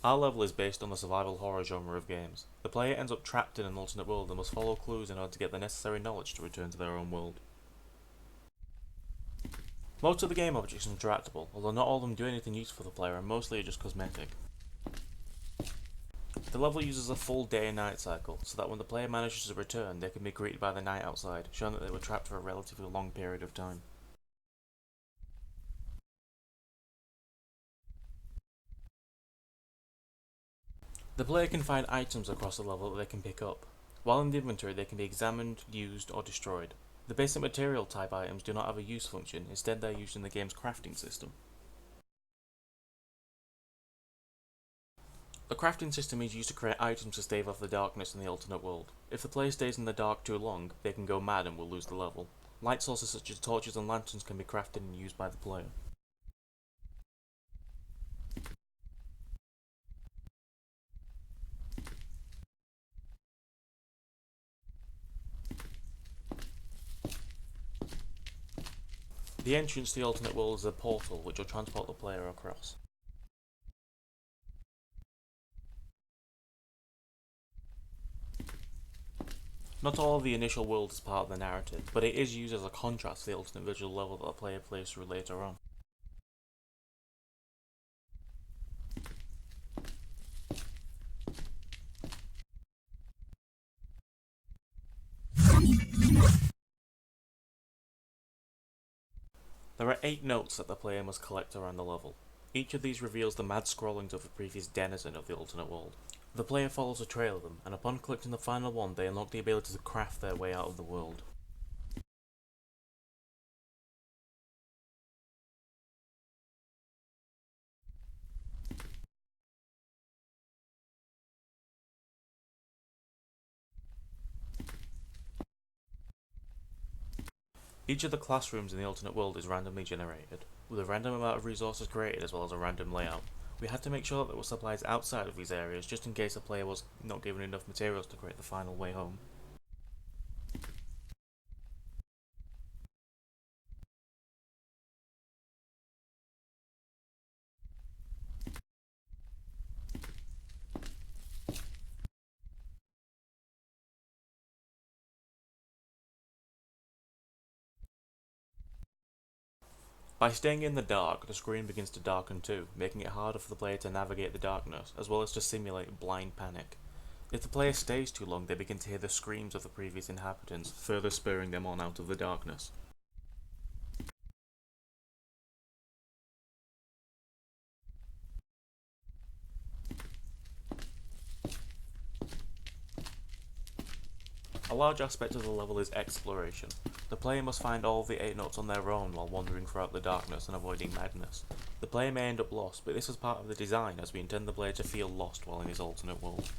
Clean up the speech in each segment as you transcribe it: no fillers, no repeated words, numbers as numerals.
Our level is based on the survival horror genre of games. The player ends up trapped in an alternate world and must follow clues in order to get the necessary knowledge to return to their own world. Most of the game objects are interactable, although not all of them do anything useful for the player and mostly are just cosmetic. The level uses a full day and night cycle, so that when the player manages to return, they can be greeted by the night outside, showing that they were trapped for a relatively long period of time. The player can find items across the level that they can pick up. While in the inventory, they can be examined, used, or destroyed. The basic material type items do not have a use function, instead they are used in the game's crafting system. The crafting system is used to create items to stave off the darkness in the alternate world. If the player stays in the dark too long, they can go mad and will lose the level. Light sources such as torches and lanterns can be crafted and used by the player. The entrance to the alternate world is a portal which will transport the player across. Not all of the initial world is part of the narrative, but it is used as a contrast to the alternate visual level that the player plays through later on. There are 8 notes that the player must collect around the level. Each of these reveals the mad scrollings of a previous denizen of the alternate world. The player follows a trail of them, and upon collecting the final one, they unlock the ability to craft their way out of the world. Each of the classrooms in the alternate world is randomly generated, with a random amount of resources created as well as a random layout. We had to make sure that there were supplies outside of these areas just in case the player was not given enough materials to create the final way home. By staying in the dark, the screen begins to darken too, making it harder for the player to navigate the darkness, as well as to simulate blind panic. If the player stays too long, they begin to hear the screams of the previous inhabitants, further spurring them on out of the darkness. A large aspect of the level is exploration. The player must find all of the 8 notes on their own while wandering throughout the darkness and avoiding madness. The player may end up lost, but this is part of the design as we intend the player to feel lost while in his alternate world.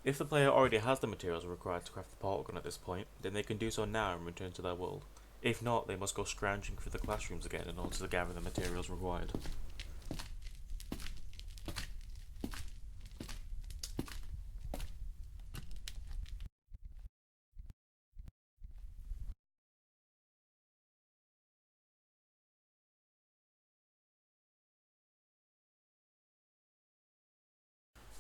If the player already has the materials required to craft the portal gun at this point, then they can do so now and return to their world. If not, they must go scrounging through the classrooms again in order to gather the materials required.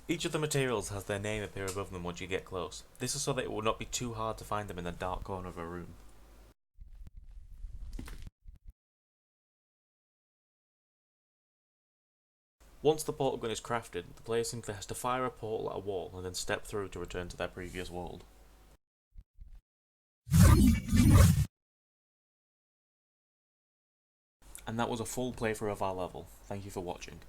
Each of the materials has their name appear above them once you get close. This is so that it will not be too hard to find them in the dark corner of a room. Once the portal gun is crafted, the player simply has to fire a portal at a wall and then step through to return to their previous world. And that was a full playthrough of our level. Thank you for watching.